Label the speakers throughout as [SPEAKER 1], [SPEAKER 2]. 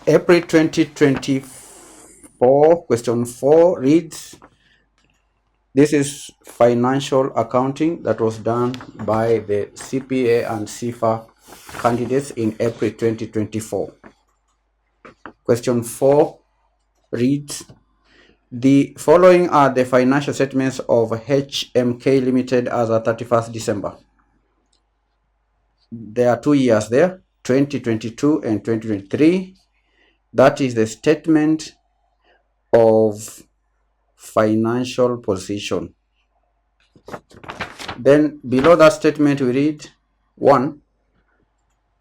[SPEAKER 1] April 2024, question 4 reads, this is financial accounting that was done by the CPA and CFA candidates in April 2024. Question 4 reads, the following are the financial statements of HMK Limited as of 31st December. There are 2 years there, 2022 and 2023. That is the statement of financial position. Then below that statement we read 1.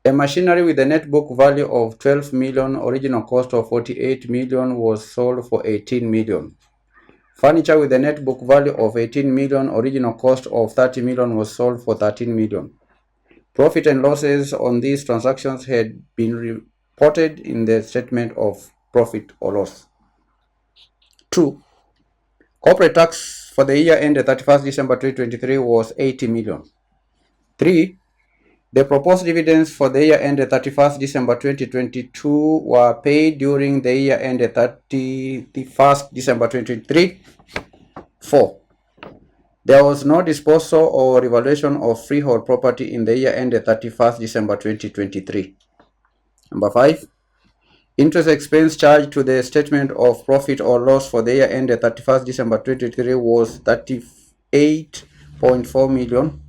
[SPEAKER 1] A machinery with a net book value of 12 million, original cost of 48 million was sold for 18 million. Furniture with a net book value of 18 million, original cost of 30 million was sold for 13 million. Profit and losses on these transactions had been reported in the statement of profit or loss. 2. Corporate tax for the year ended 31st December 2023 was 80 million. 3. The proposed dividends for the year ended 31st December 2022 were paid during the year ended 31st December 2023. 4. There was no disposal or revaluation of freehold property in the year ended 31st December 2023. Number 5. Interest expense charged to the statement of profit or loss for the year ended 31st December 2023 was 38.4 million.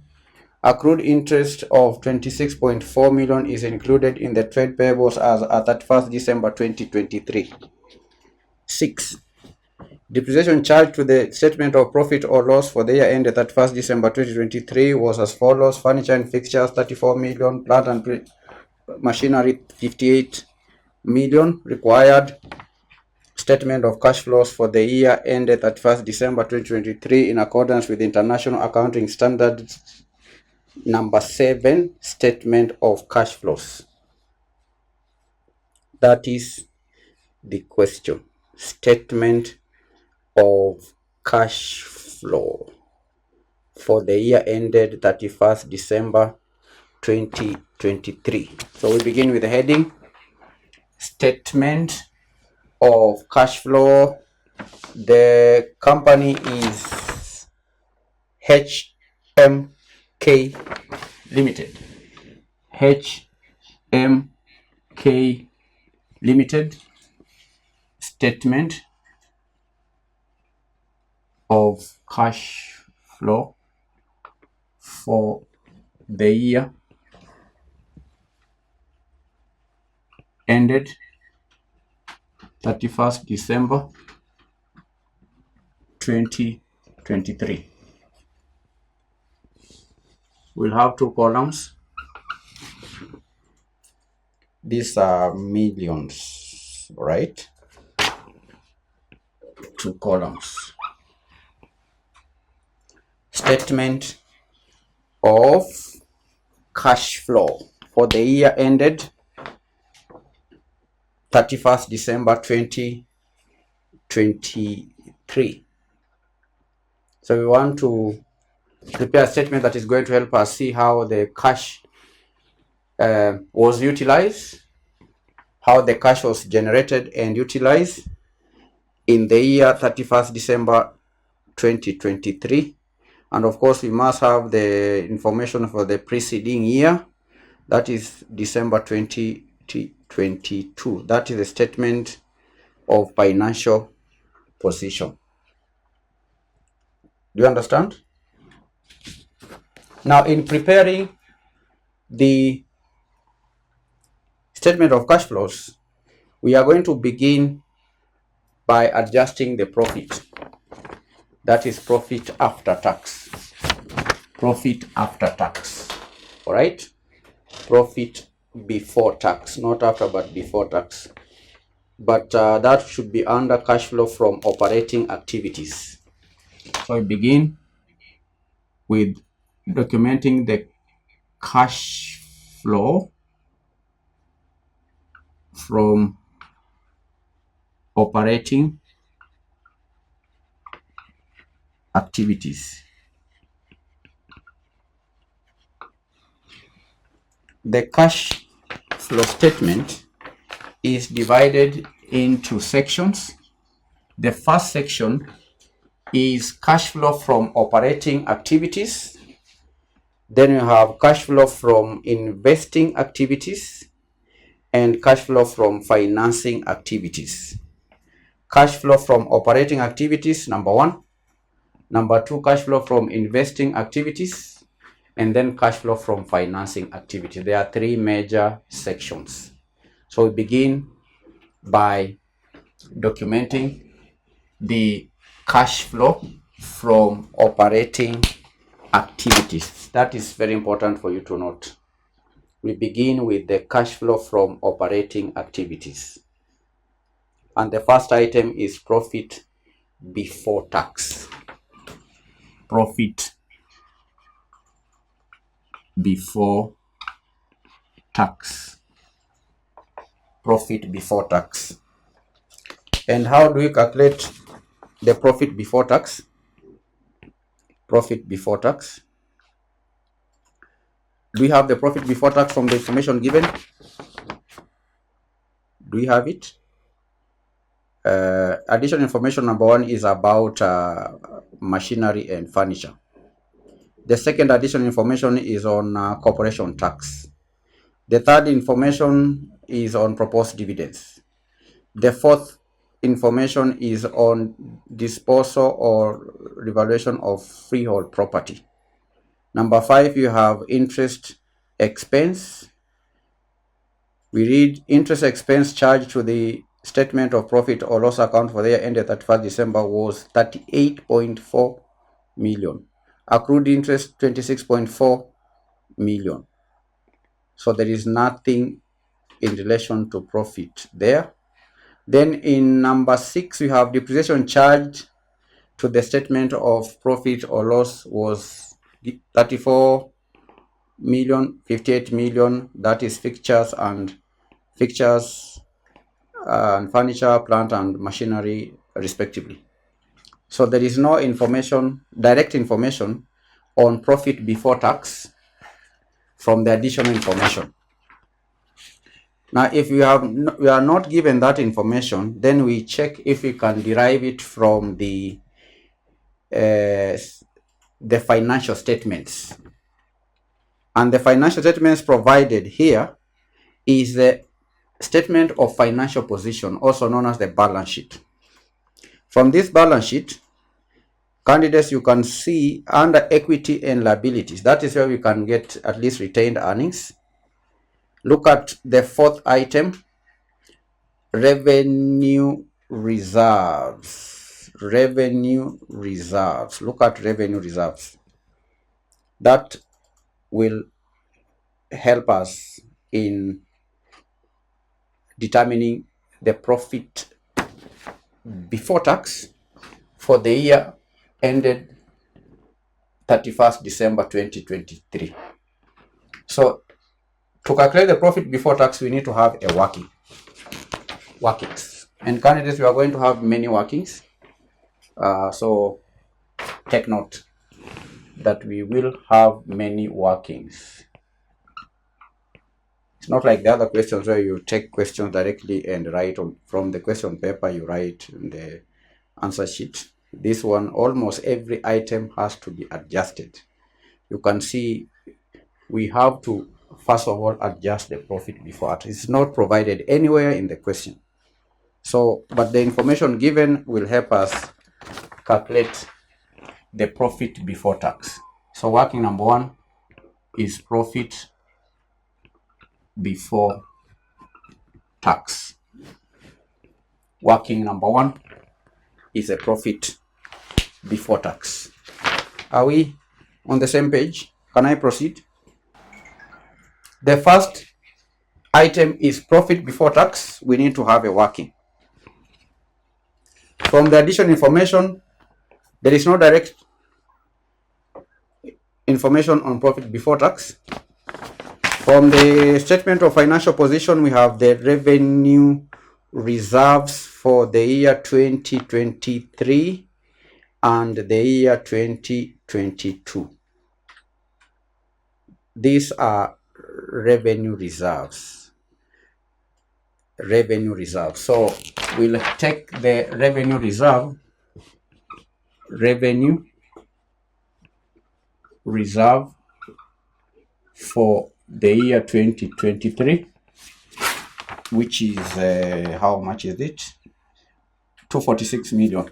[SPEAKER 1] Accrued interest of 26.4 million is included in the trade payables as at 31st December 2023. 6. Depreciation charged to the statement of profit or loss for the year ended 31st December 2023 was as follows: furniture and fixtures 34 million, plant and machinery 58 million. Required statement of cash flows for the year ended 31st December 2023 in accordance with International Accounting Standards number 7, statement of cash flows. That is the question. Statement of cash flow for the year ended 31st December 2023. So we begin with the heading, statement of cash flow. The company is HMK Limited. HMK Limited. Statement of cash flow for the year ended 31st December 2023. We'll have 2 columns. These are millions, right? 2 columns. Statement of cash flow for the year ended 31st December 2023. So we want to prepare a statement that is going to help us see how the cash was utilized, how the cash was generated and utilized in the year 31st December 2023. And of course, we must have the information for the preceding year, that is December 2022. That is the statement of financial position. Do you understand? Now, in preparing the statement of cash flows, we are going to begin by adjusting the profit. That is profit after tax. Profit after tax. All right? Profit before tax, not after but before tax. But that should be under cash flow from operating activities. So we begin with documenting the cash flow from operating activities. The cash flow statement is divided into sections. The first section is cash flow from operating activities. Then you have cash flow from investing activities and cash flow from financing activities. Cash flow from operating activities, number 1. Number 2, cash flow from investing activities, and then cash flow from financing activities. There are 3 major sections. So we begin by documenting the cash flow from operating activities. That is very important for you to note. We begin with the cash flow from operating activities. And the first item is profit before tax. Profit before tax. Profit before tax. And how do we calculate the profit before tax? Profit before tax. Do we have the profit before tax from the information given? Do we have it? Additional information number 1 is about machinery and furniture. The second additional information is on corporation tax. The third information is on proposed dividends. The fourth information is on disposal or revaluation of freehold property. Number 5, you have interest expense. We read interest expense charged to the statement of profit or loss account for the year ended 31st December was 38.4 million. Accrued interest 26.4 million. So there is nothing in relation to profit there. Then in number 6, we have depreciation charged to the statement of profit or loss was 34 million, 58 million. That is fixtures and furniture, plant and machinery respectively. So there is no information, direct information on profit before tax from the additional information. Now, if we are not given that information, then we check if we can derive it from the financial statements. And the financial statements provided here is the statement of financial position, also known as the balance sheet. From this balance sheet, candidates, you can see under equity and liabilities. That is where we can get at least retained earnings. Look at the fourth item, revenue reserves. Revenue reserves. Look at revenue reserves. That will help us in determining the profit before tax for the year ended 31st December 2023. So to calculate the profit before tax, we need to have a workings. And candidates, we are going to have many workings. So take note that we will have many workings. It's not like the other questions where you take questions directly and write from the question paper, you write in the answer sheet. This one, almost every item has to be adjusted. You can see we have to first of all adjust the profit before tax. It's not provided anywhere in the question. So, but the information given will help us calculate the profit before tax. So working number 1 is profit before tax. Working number 1 is a profit before tax. Are we on the same page? Can I proceed? The first item is profit before tax. We need to have a working. From the additional information, there is no direct information on profit before tax. From the statement of financial position, we have the revenue reserves for the year 2023 and the year 2022. These are revenue reserves. revenue reserve. So we'll take the revenue reserve for the year 2023, which is how much is it? 246 million.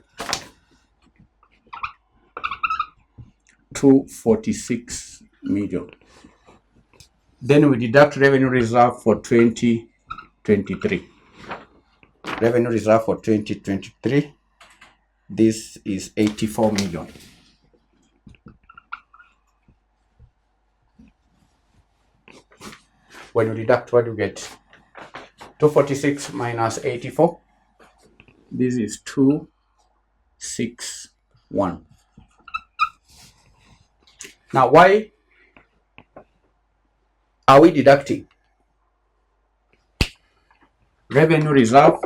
[SPEAKER 1] 246 million. Then we deduct revenue reserve for 2023. Revenue reserve for 2023, this is 84 million. When you deduct, what do you get? 246 minus 84. This is 261. Now, why are we deducting revenue reserve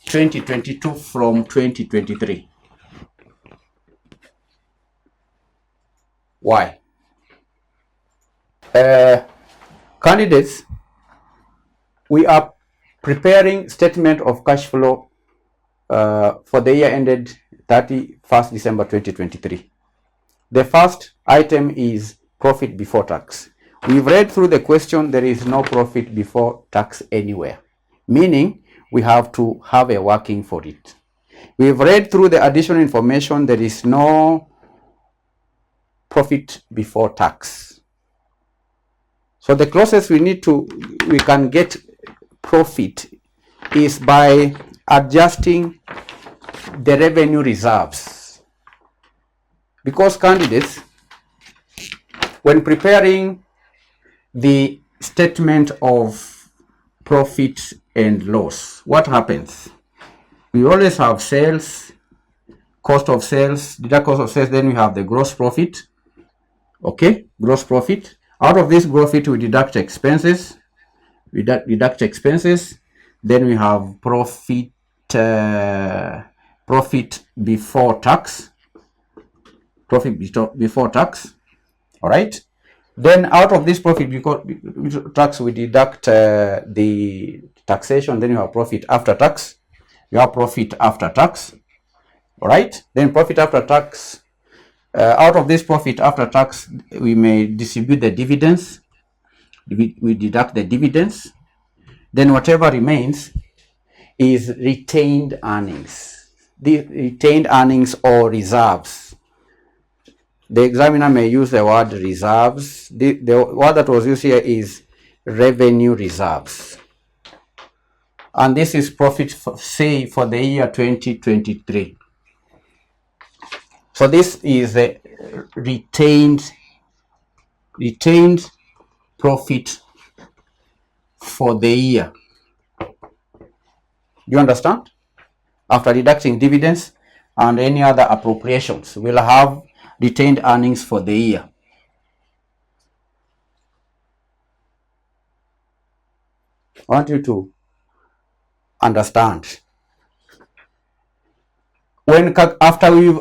[SPEAKER 1] 2022 from 2023? Why? Candidates, we are preparing statement of cash flow for the year ended 31st December 2023. The first item is profit before tax. We've read through the question, there is no profit before tax anywhere, meaning we have to have a working for it. We've read through the additional information, there is no profit before tax. So the closest we can get profit is by adjusting the revenue reserves. Because candidates, when preparing the statement of profit and loss, what happens? We always have sales, cost of sales, deduct cost of sales, then we have the gross profit. Okay, gross profit. Out of this profit, we deduct expenses. We deduct expenses. Then we have profit before tax. Profit before tax. All right. Then out of this profit before tax, we deduct the taxation. Then you have profit after tax. You have profit after tax. All right. Then profit after tax. Out of this profit after tax, we may distribute the dividends. We deduct the dividends. Then whatever remains is retained earnings. The retained earnings or reserves. The examiner may use the word reserves. The word that was used here is revenue reserves. And this is profit, for the year 2023. So this is the retained profit for the year. You understand? After deducting dividends and any other appropriations, we'll have retained earnings for the year. I want you to understand. After we've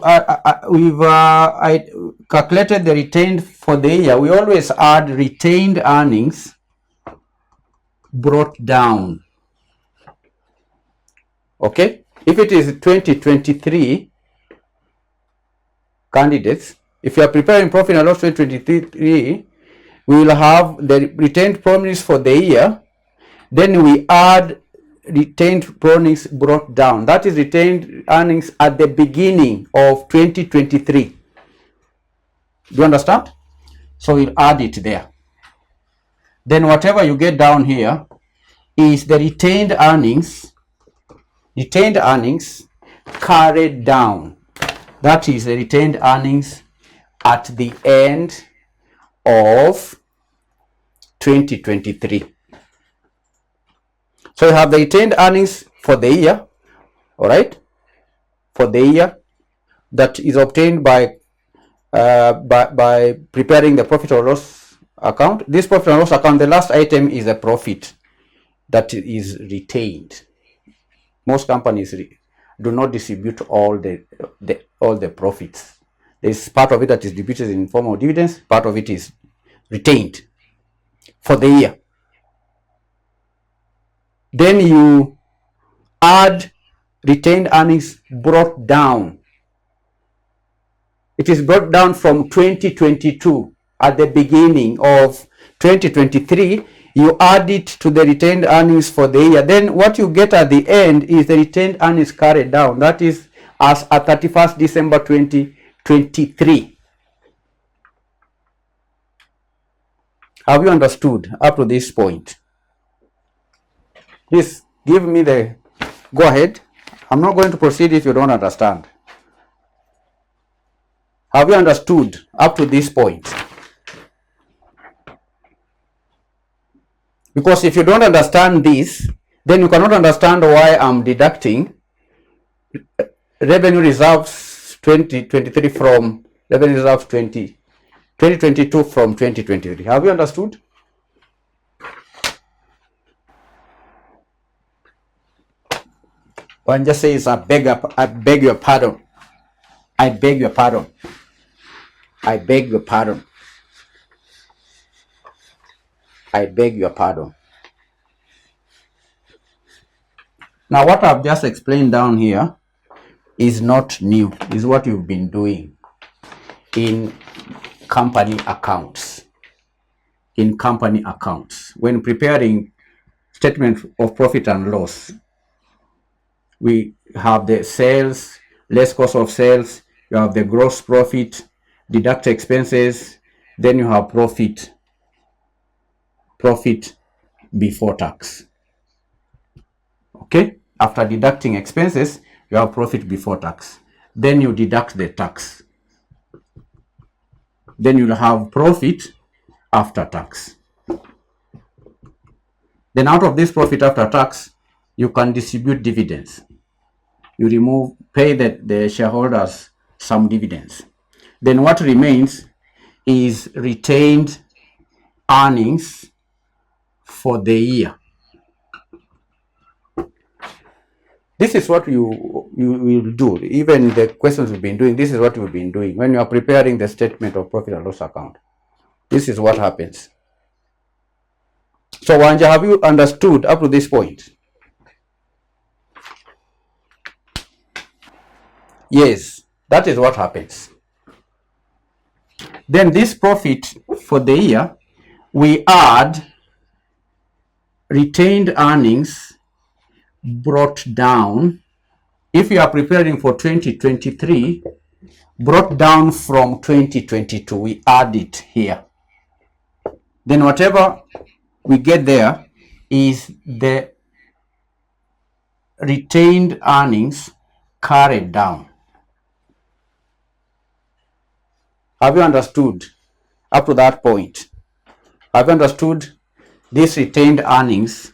[SPEAKER 1] calculated the retained for the year, we always add retained earnings brought down. Okay, if it is 2023 candidates, if you are preparing profit and loss 2023, we will have the retained earnings for the year. Then we add retained earnings brought down. That is retained earnings at the beginning of 2023. Do you understand? So we'll add it there. Then whatever you get down here is the retained earnings carried down. That is the retained earnings at the end of 2023. So you have the retained earnings for the year, all right, for the year, that is obtained by preparing the profit or loss account. This profit or loss account, the last item is a profit that is retained. Most companies do not distribute all the profits. There's part of it that is distributed in form of dividends, part of it is retained for the year. Then you add retained earnings brought down. It is brought down from 2022 at the beginning of 2023. You add it to the retained earnings for the year. Then what you get at the end is the retained earnings carried down. That is as at 31st December 2023. Have you understood up to this point? Please give me the go ahead. I'm not going to proceed if you don't understand. Have you understood up to this point? Because if you don't understand this, then you cannot understand why I'm deducting revenue reserves 2023 from revenue reserves 2022 from 2023. Have you understood? One just says, I beg your pardon. I beg your pardon. I beg your pardon. I beg your pardon. Now, what I've just explained down here is not new. Is what you've been doing in company accounts. In company accounts, when preparing statement of profit and loss, we have the sales less cost of sales. You have the gross profit, deduct expenses, then you have profit before tax. Okay, after deducting expenses, you have profit before tax. Then you deduct the tax. Then you'll have profit after tax. Then out of this profit after tax, you can distribute dividends. You pay the shareholders some dividends. Then what remains is retained earnings for the year. This is what you will do. Even the questions we've been doing, this is what we've been doing. When you are preparing the statement of profit and loss account, this is what happens. So Wanja, have you understood up to this point? Yes, that is what happens. Then this profit for the year, we add retained earnings brought down. If you are preparing for 2023, brought down from 2022, we add it here. Then whatever we get there is the retained earnings carried down. Have you understood up to that point? Have you understood this retained earnings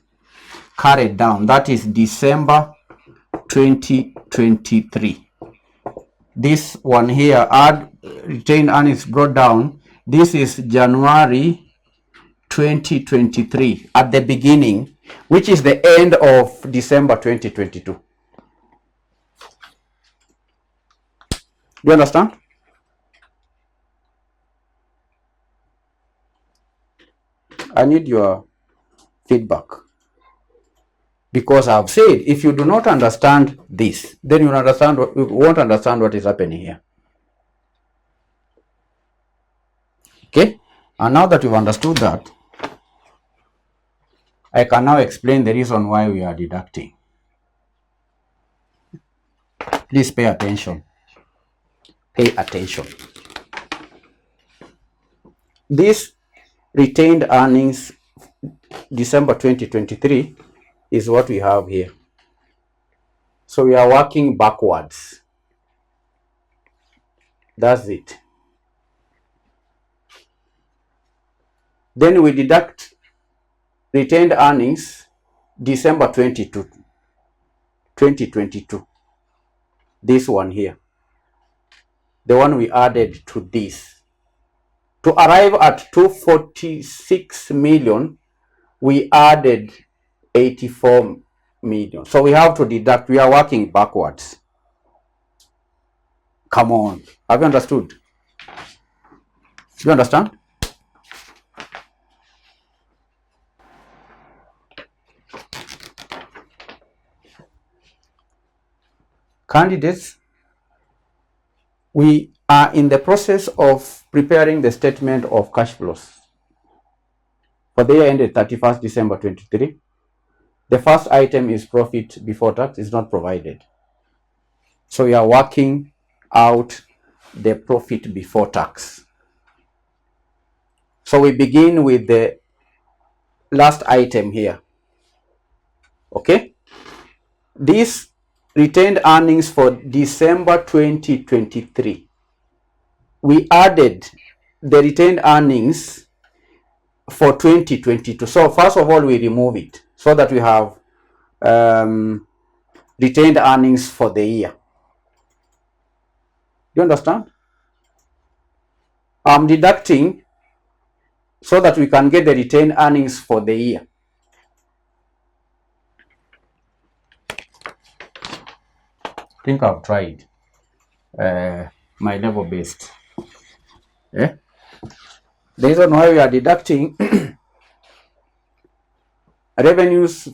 [SPEAKER 1] carried down? That is December 2023. This one here, add retained earnings brought down. This is January 2023 at the beginning, which is the end of December 2022. Do you understand? I need your feedback, because I've said if you do not understand this, then you won't understand what is happening here. Okay, and now that you've understood that, I can now explain the reason why we are deducting. Please pay attention. Pay attention. This retained earnings December 2023 is what we have here. So we are working backwards. That's it. Then we deduct retained earnings December 2022. This one here. The one we added to this. To arrive at 246 million, we added 84 million. So we have to deduct. We are working backwards. Come on. Have you understood? Do you understand? Candidates, we are in the process of preparing the statement of cash flows for the year ended 31st December 23. The first item is profit before tax, is not provided. So we are working out the profit before tax. So we begin with the last item here. Okay? This retained earnings for December 2023. We added the retained earnings for 2022. So first of all, we remove it so that we have retained earnings for the year. Do you understand? I'm deducting so that we can get the retained earnings for the year. I think I've tried my level based. Yeah? The reason why we are deducting revenues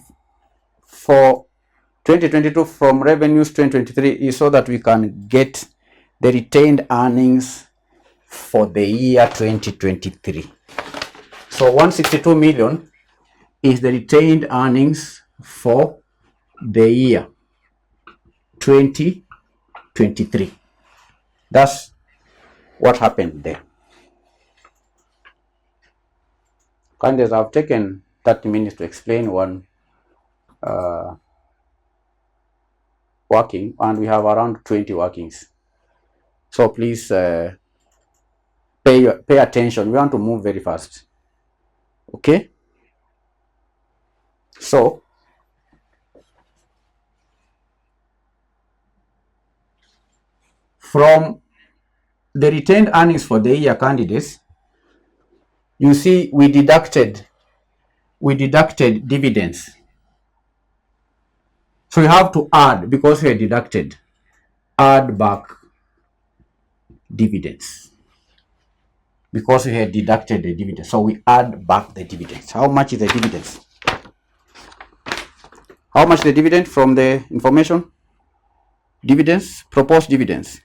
[SPEAKER 1] for 2022 from revenues 2023 is so that we can get the retained earnings for the year 2023. So 162 million is the retained earnings for the year 2023. That's what happened there. Candidates, I've taken 30 minutes to explain one working, and we have around 20 workings. So please pay attention. We want to move very fast. Okay? So from the retained earnings for the year, candidates, you see we deducted dividends. So you have to add, because we are deducted, add back dividends. Because we had deducted the dividends, so we add back the dividends. How much is the dividends? How much the dividend from the information? Dividends, proposed dividends.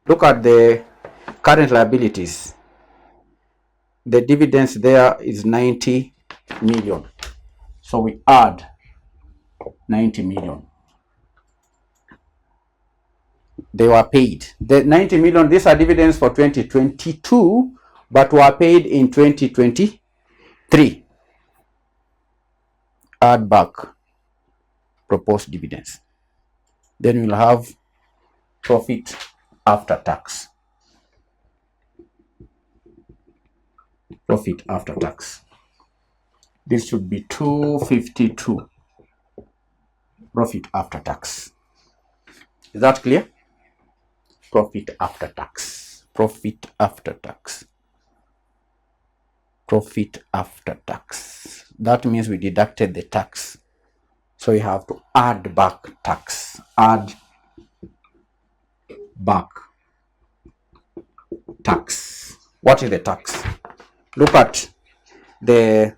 [SPEAKER 1] Look at the current liabilities. The dividends there is 90 million. So we add 90 million. They were paid. The 90 million, these are dividends for 2022, but were paid in 2023. Add back proposed dividends. Then we'll have profit after tax. Profit after tax. This should be 252. Profit after tax. Is that clear? Profit after tax. Profit after tax. Profit after tax. That means we deducted the tax. So you have to add back tax. Add back tax. What is the tax? Look at the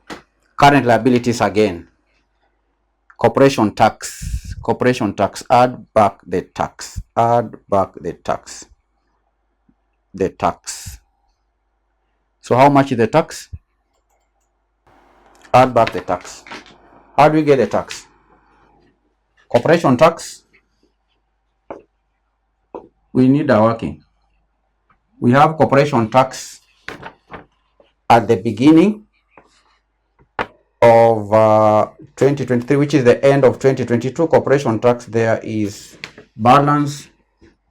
[SPEAKER 1] current liabilities again. Corporation tax. Corporation tax. Add back the tax. Add back the tax. The tax. So how much is the tax? Add back the tax. How do we get the tax? Corporation tax. We need a working. We have corporation tax at the beginning of 2023, which is the end of 2022. Corporation tax there is balance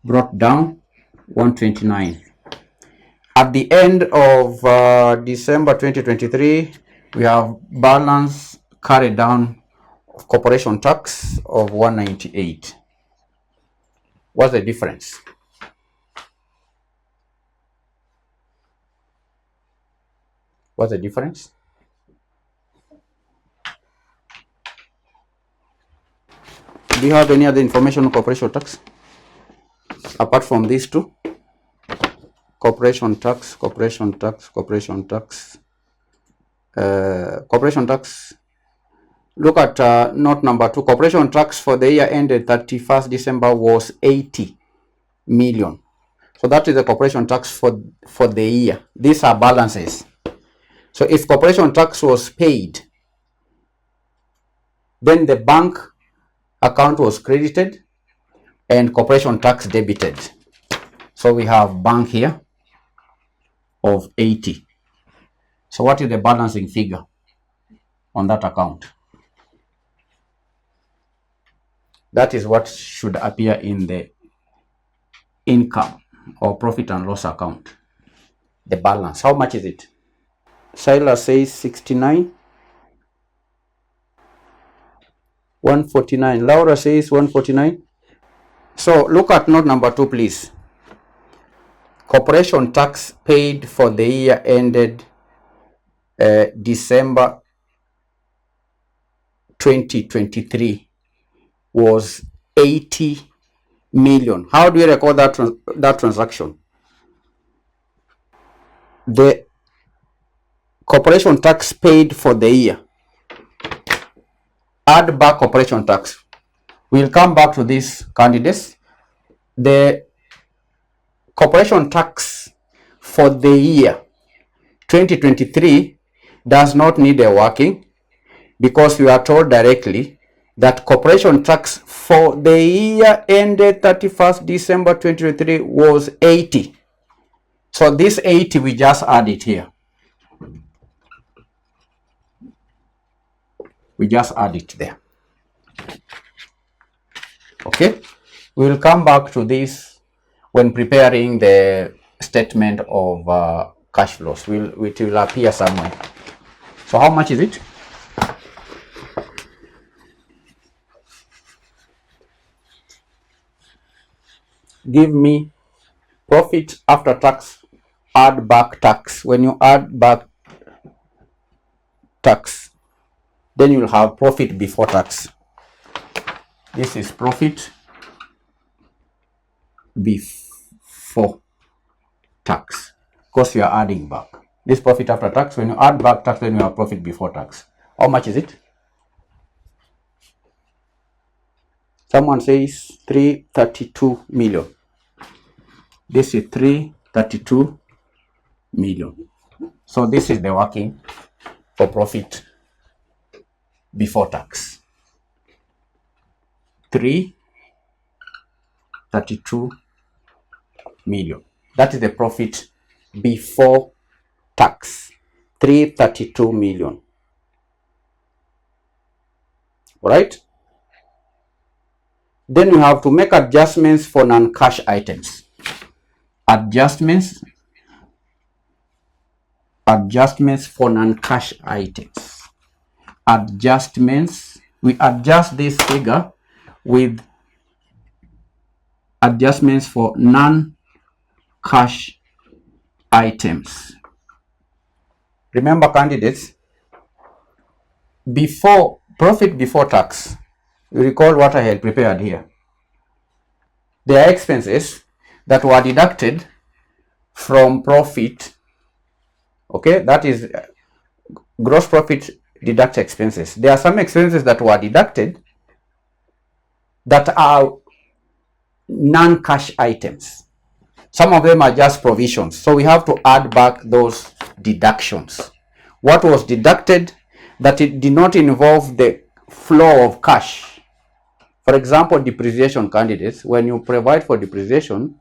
[SPEAKER 1] brought down 129. At the end of December 2023, we have balance carried down of corporation tax of 198. What's the difference? What's the difference? Do you have any other information on corporation tax apart from these two? Corporation tax, corporation tax, corporation tax. Corporation tax Look at note number 2. Corporation tax for the year ended 31st December was 80 million. So that is the corporation tax for the year. These are balances. So if corporation tax was paid, then the bank account was credited and corporation tax debited. So we have bank here of 80. So what is the balancing figure on that account? That is what should appear in the income or profit and loss account. The balance. How much is it? Silas says 69. 149. Laura says 149. So look at note number 2, please. Corporation tax paid for the year ended December 2023 was 80 million. How do you record that transaction? The corporation tax paid for the year. Add back corporation tax. We'll come back to these candidates. The corporation tax for the year 2023 does not need a working, because we are told directly that corporation tax for the year ended 31st December 2023 was 80. So this 80, we just add it here. We just add it there. Okay, we will come back to this when preparing the statement of cash flows. It will appear somewhere. So how much is it? Give me profit after tax, add back tax. When you add back tax, then you'll have profit before tax. This is profit before tax, because you are adding back. This profit after tax, when you add back tax, then you have profit before tax. How much is it? Someone says 332 million. This is 332 million. So this is the working for profit before tax. 332 million. That is the profit before tax. 332 million. All right. Then you have to make adjustments for non-cash items. Adjustments for non-cash items. Adjustments. We adjust this figure with adjustments for non-cash items. Remember, candidates, before profit before tax, you recall what I had prepared here. There are expenses that were deducted from profit. Okay, that is gross profit deduct expenses. There are some expenses that were deducted that are non-cash items. Some of them are just provisions. So we have to add back those deductions. What was deducted that it did not involve the flow of cash. For example, depreciation, candidates, when you provide for depreciation,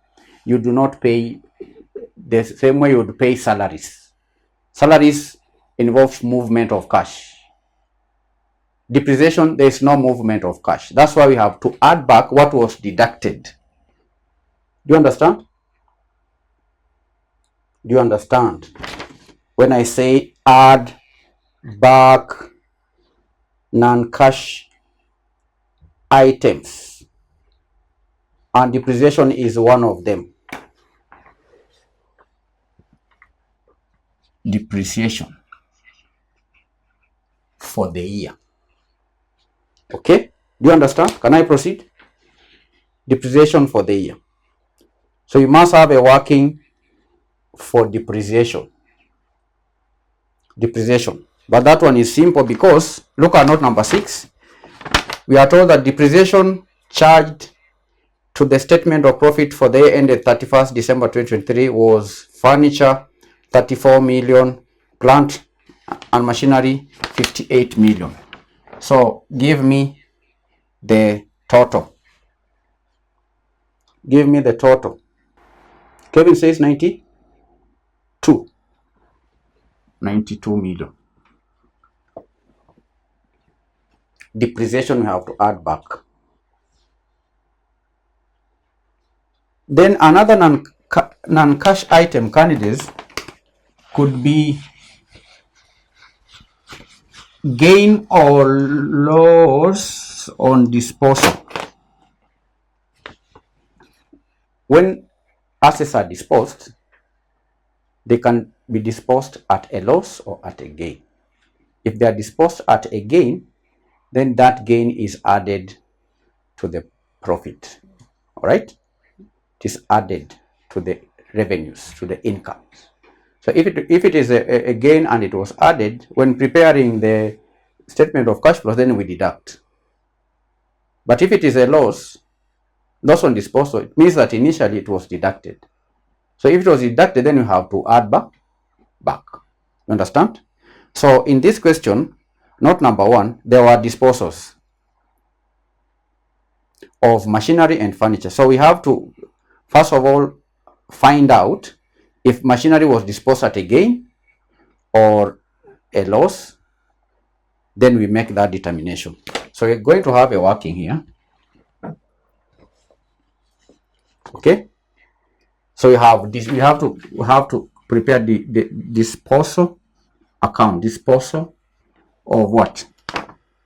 [SPEAKER 1] you do not pay the same way you would pay salaries. Salaries involves movement of cash. Depreciation, there is no movement of cash. That's why we have to add back what was deducted. Do you understand? Do you understand? When I say add back non-cash items, and depreciation is one of them. Depreciation for the year. Okay, do you understand? Can I proceed? Depreciation for the year. So you must have a working for depreciation. But that one is simple because Look at note number 6. We are told that depreciation charged to the statement of profit for the year ended 31st December 2023 was furniture 34 million, plant and machinery 58 million. So give me the total. Give me the total. Kevin says 92 million. Depreciation we have to add back. Then another non-cash item candidates could be gain or loss on disposal. When assets are disposed, they can be disposed at a loss or at a gain. If they are disposed at a gain, then that gain is added to the profit. All right? It is added to the revenues, to the income. So if it is a gain and it was added, when preparing the statement of cash flow, then we deduct. But if it is a loss on disposal, it means that initially it was deducted. So if it was deducted, then you have to add back. You understand? So in this question, note number 1, there were disposals of machinery and furniture. So we have to, first of all, find out if machinery was disposed at a gain or a loss. Then we make that determination. So we're going to have a working here. Okay. So we have this. We have to prepare the disposal account. Disposal of what?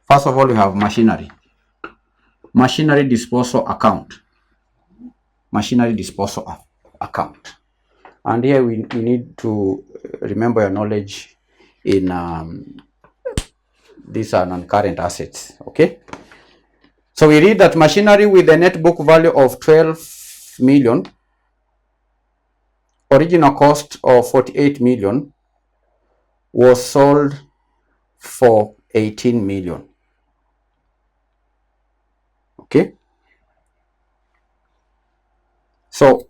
[SPEAKER 1] First of all, we have machinery. Machinery disposal account. Machinery disposal account. And here we need to remember your knowledge in these are non-current assets. Okay. So we read that machinery with a net book value of 12 million, original cost of 48 million, was sold for 18 million. Okay. So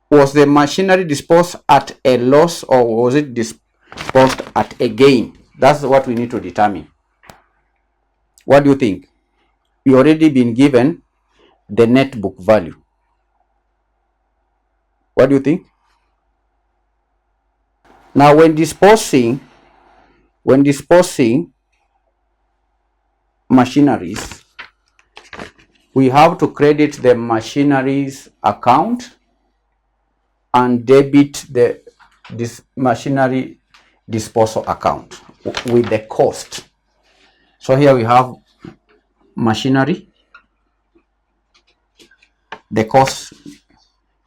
[SPEAKER 1] was the machinery disposed at a loss or was it disposed at a gain? That's what we need to determine. What do you think? We already been given the net book value. What do you think? Now when disposing machineries, we have to credit the machineries account and debit this machinery disposal account with the cost. So here we have machinery. The cost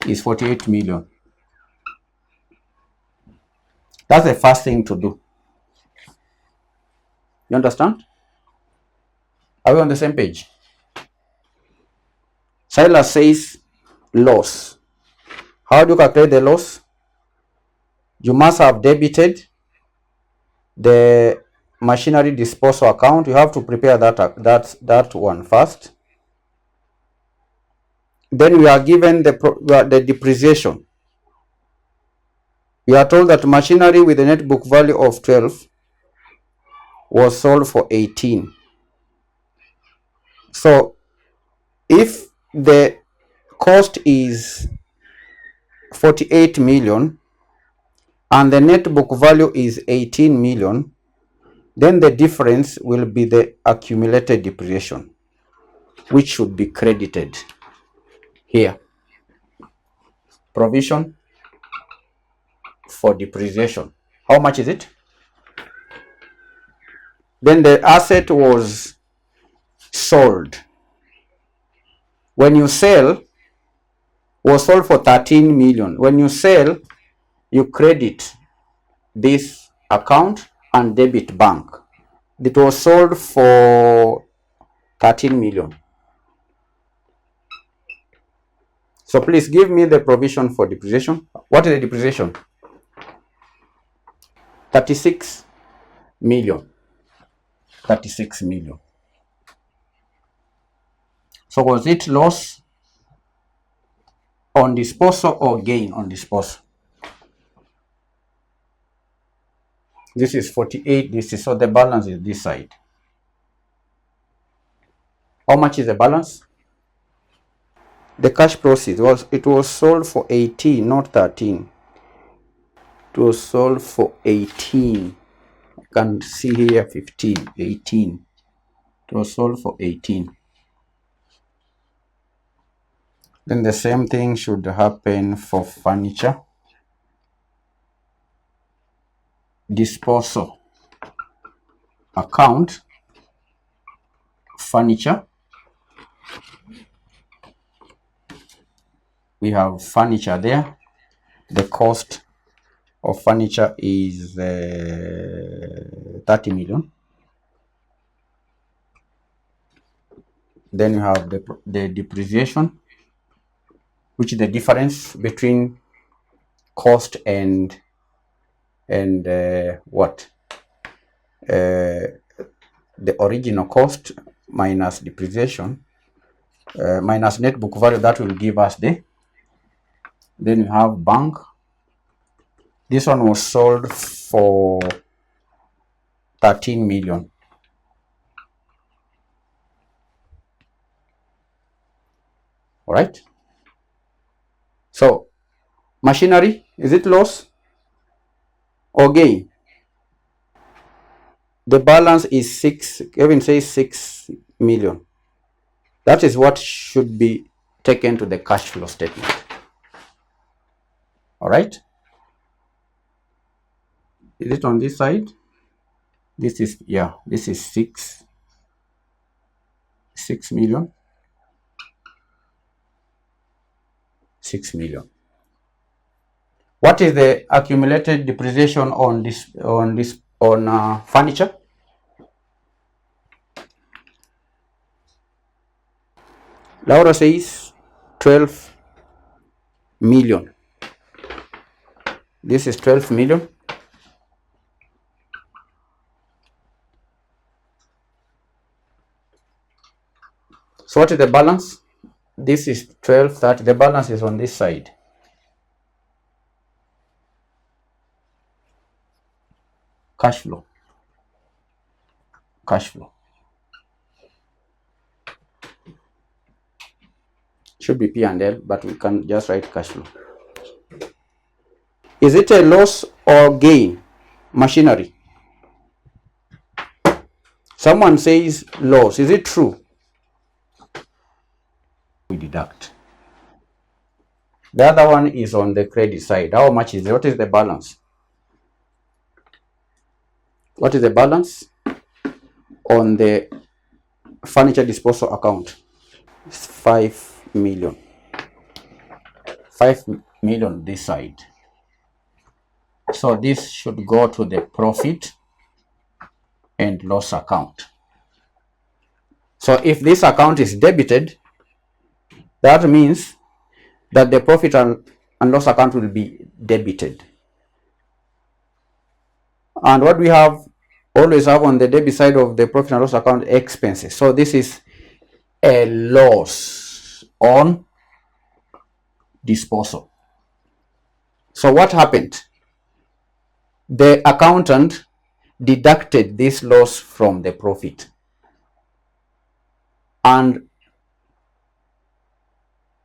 [SPEAKER 1] is 48 million. That's the first thing to do. You understand? Are we on the same page? Silas says loss. How do you calculate the loss? You must have debited the machinery disposal account. You have to prepare that one first. Then we are given the depreciation. We are told that machinery with a net book value of 12 was sold for 18. So if the cost is 48 million and the net book value is 18 million, then the difference will be the accumulated depreciation, which should be credited here. Provision for depreciation. How much is it? Then the asset was sold. When you sell, was sold for 13 million. When you sell, you credit this account and debit bank. It was sold for 13 million. So please give me the provision for depreciation. What is the depreciation? 36 million. 36 million. So was it loss on disposal or gain on disposal? This is 48, this is, so the balance is this side. How much is the balance? The cash proceeds was sold for 18, not 13. It was sold for 18. I can see here 15, 18. It was sold for 18. Then the same thing should happen for furniture. Disposal account, furniture. We have furniture there. The cost of furniture is 30 million. Then you have the depreciation, which is the difference between cost and what? The original cost minus depreciation minus net book value. That will give us the. Then you have bank. This one was sold for 13 million. All right. So machinery, is it loss or gain? The balance is 6, Kevin says 6 million. That is what should be taken to the cash flow statement. All right. Is it on this side? This is, yeah, this is 6 million. 6 million. What is the accumulated depreciation on furniture? Laura says 12 million. This is 12 million. So what is the balance? This is 12, that the balance is on this side. Cash flow. Cash flow. Should be P&L, but we can just write cash flow. Is it a loss or gain? Machinery. Someone says loss. Is it true? We deduct. The other one is on the credit side. How much is it? What is the balance? What is the balance on the furniture disposal account? It's 5 million. 5 million this side. So this should go to the profit and loss account. So if this account is debited, that means that the profit and loss account will be debited. And what we have always have on the debit side of the profit and loss account, expenses. So this is a loss on disposal. So what happened? The accountant deducted this loss from the profit, and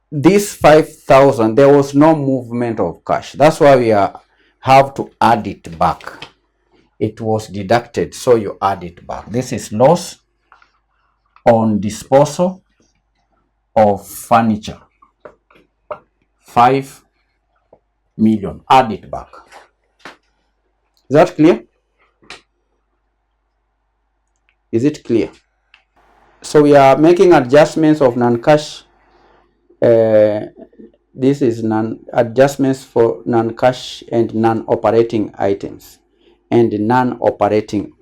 [SPEAKER 1] this 5,000, there was no movement of cash. That's why we have to add it back. It was deducted, so you add it back. This is loss on disposal of furniture. 5 million. Add it back. Is that clear? Is it clear? So we are making adjustments of non-cash. This is adjustments for non-cash and non-operating items, and non-operating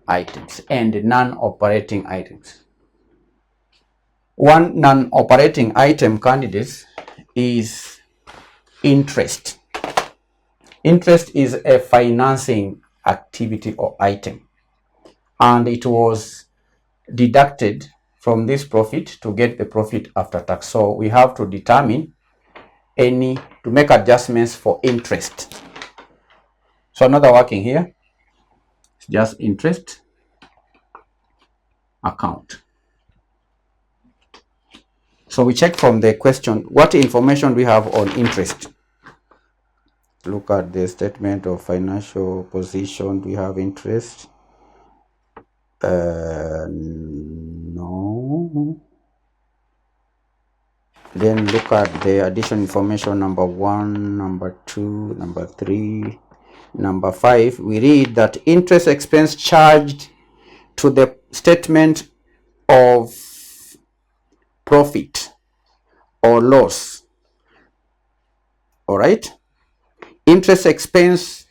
[SPEAKER 1] items, and non-operating items. One non-operating item, candidates, is interest. Interest is a financing activity or item. and it was deducted from this profit to get the profit after tax. So we have to determine to make adjustments for interest. So another working here is just interest account. So we check from the question, what information do we have on interest? Look at the statement of financial position. Do we have interest? No. Then look at the additional information, number 1, number 2, number 3, number 5. We read that interest expense charged to the statement of profit or loss. All right. Interest expense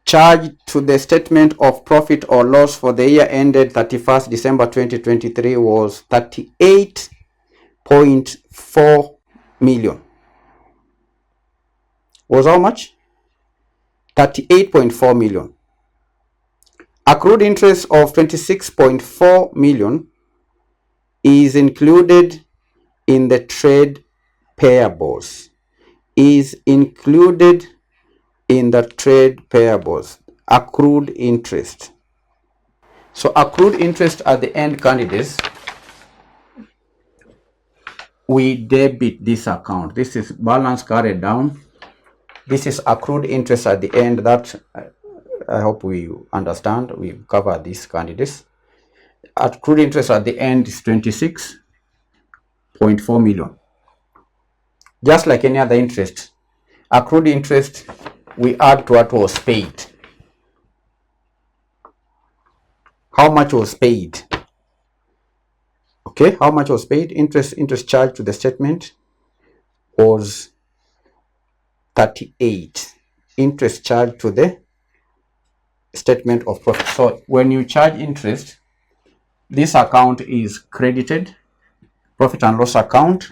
[SPEAKER 1] charged to the statement of profit or loss for the year ended 31st December 2023 was 38.4 million. Was how much? 38.4 million. Accrued interest of 26.4 million is included in the trade payables. Is included in the trade payables. Accrued interest. So accrued interest at the end, candidates, we debit this account. This is balance carried down. This is accrued interest at the end. That I hope we understand. We cover these candidates. Accrued interest at the end is 26.4 million. Just like any other interest, accrued interest, we add to what was paid. How much was paid? Okay, how much was paid? Interest charged to the statement was 38. Interest charged to the statement of profit. So when you charge interest, this account is credited, profit and loss account.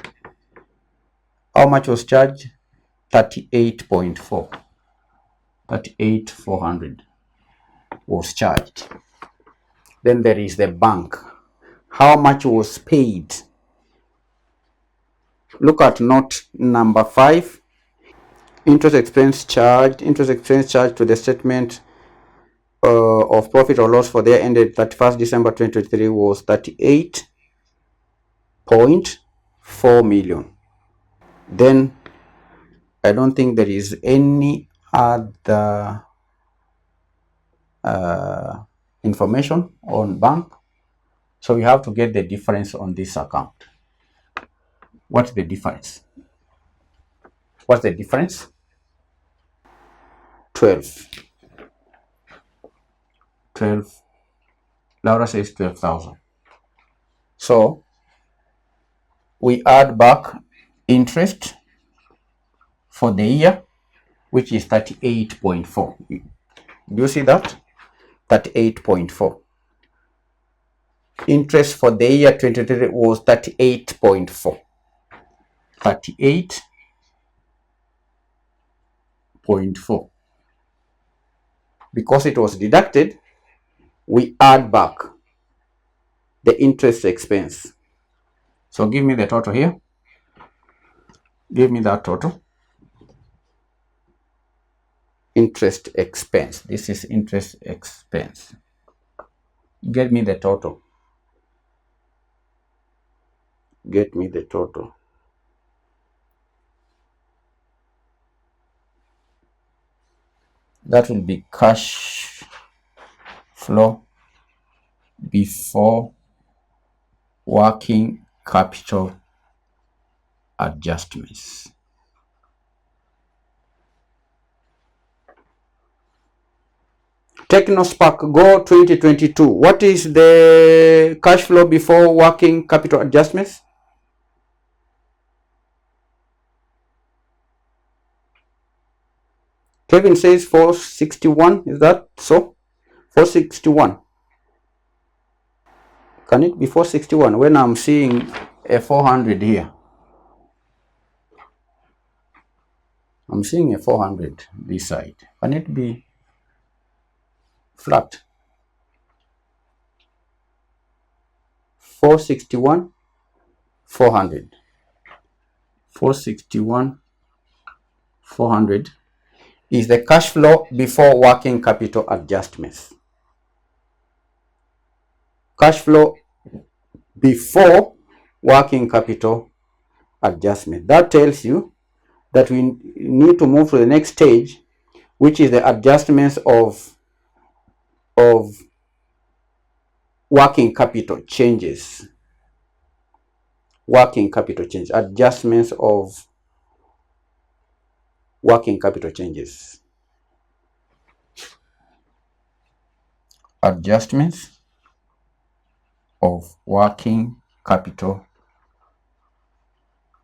[SPEAKER 1] How much was charged? 38.4. 38,400 was charged. Then there is the bank. How much was paid? Look at note number 5. Interest expense charged to the statement of profit or loss for the year ended 31st December 2023 was 38.4 million. Then I don't think there is any other information on bank. So you have to get the difference on this account. What's the difference? What's the difference? 12. Laura says 12,000. So we add back interest for the year, which is 38.4. Do you see that? 38.4. Interest for the year 2023 was 38.4. 38.4. Because it was deducted, we add back the interest expense. So give me the total here. Give me that total. Interest expense. This is interest expense. Get me the total. Get me the total. That will be cash flow before working capital adjustments. TechnoSpark Go 2022. What is the cash flow before working capital adjustments? Kevin says 461. Is that so? 461. Can it be 461 when I'm seeing a 400 here? I'm seeing a 400 this side. Can it be flat? 461 400. 461 400 is the cash flow before working capital adjustments. Cash flow before working capital adjustment. That tells you that we need to move to the next stage, which is the adjustments of working capital changes. Working capital change, adjustments of working capital changes. Adjustments of working capital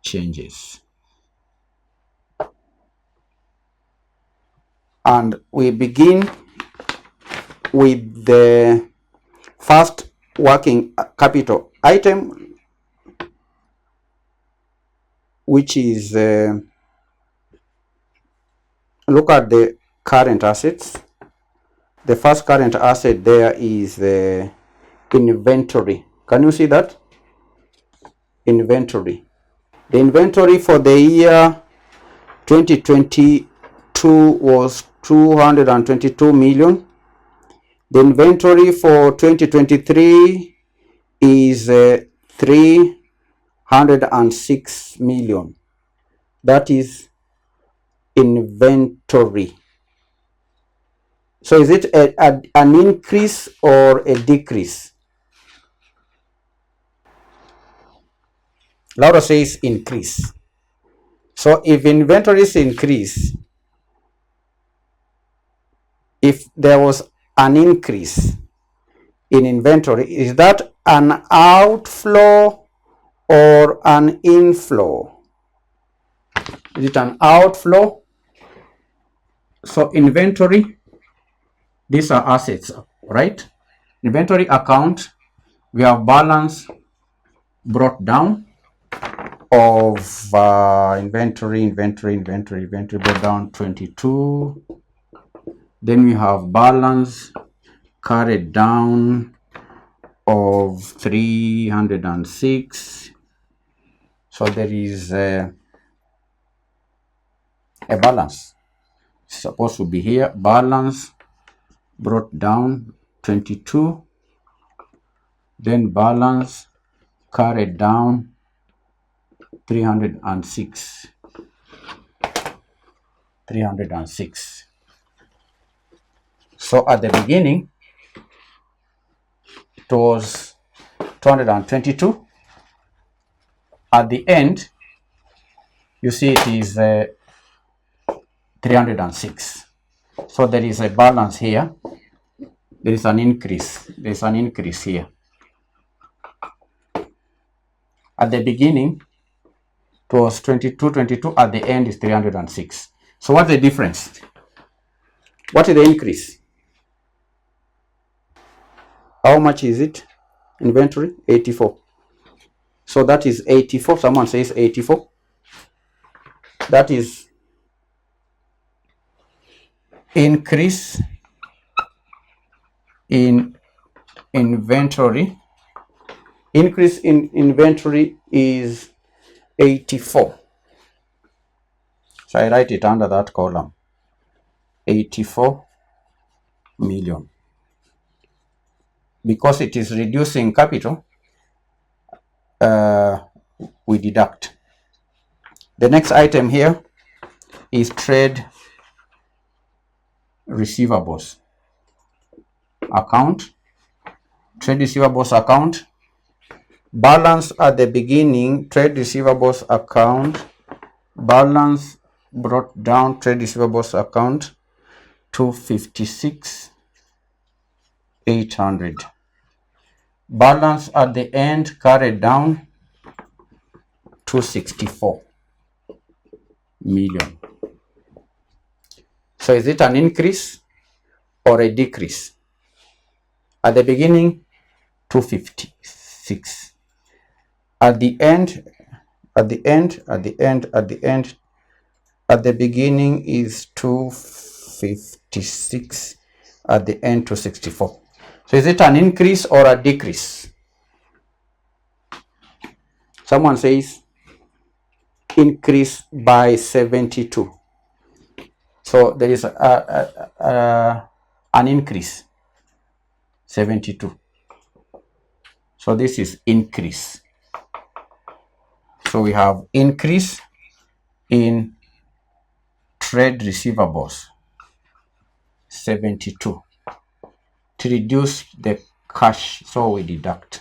[SPEAKER 1] changes. And we begin with the first working capital item, which is look at the current assets. The first current asset there is the inventory. Can you see that? Inventory. The inventory for the year 2022 was 222 million. The inventory for 2023 is 306 million. That is inventory. So is it an increase or a decrease? Laura says increase. So if inventories increase, if there was an increase in inventory, is that an outflow or an inflow? Is it an outflow? So inventory, these are assets, right? Inventory account, we have balance brought down of inventory brought down 22. Then we have balance carried down of 306. So there is a balance. It's supposed to be here. Balance brought down 22. Then balance carried down 306. 306. So at the beginning, it was 222. At the end, you see it is 306. So there is a balance here. There is an increase. There is an increase here. At the beginning, it was 22. At the end is 306. So what's the difference? What is the increase? How much is it? Inventory 84. So that is 84. Someone says 84. That is increase in inventory. Increase in inventory is 84. So I write it under that column. 84 million. Because it is reducing capital, we deduct. The next item here is trade receivables account. Trade receivables account. Balance at the beginning, trade receivables account. Balance brought down trade receivables account to 56,800. Balance at the end carried down to 64 million. So is it an increase or a decrease? At the beginning, 256. At the beginning is 256. At the end, 264. So is it an increase or a decrease? Someone says increase by 72. So there is an increase 72. So this is increase. So we have increase in trade receivables 72. To reduce the cash, so we deduct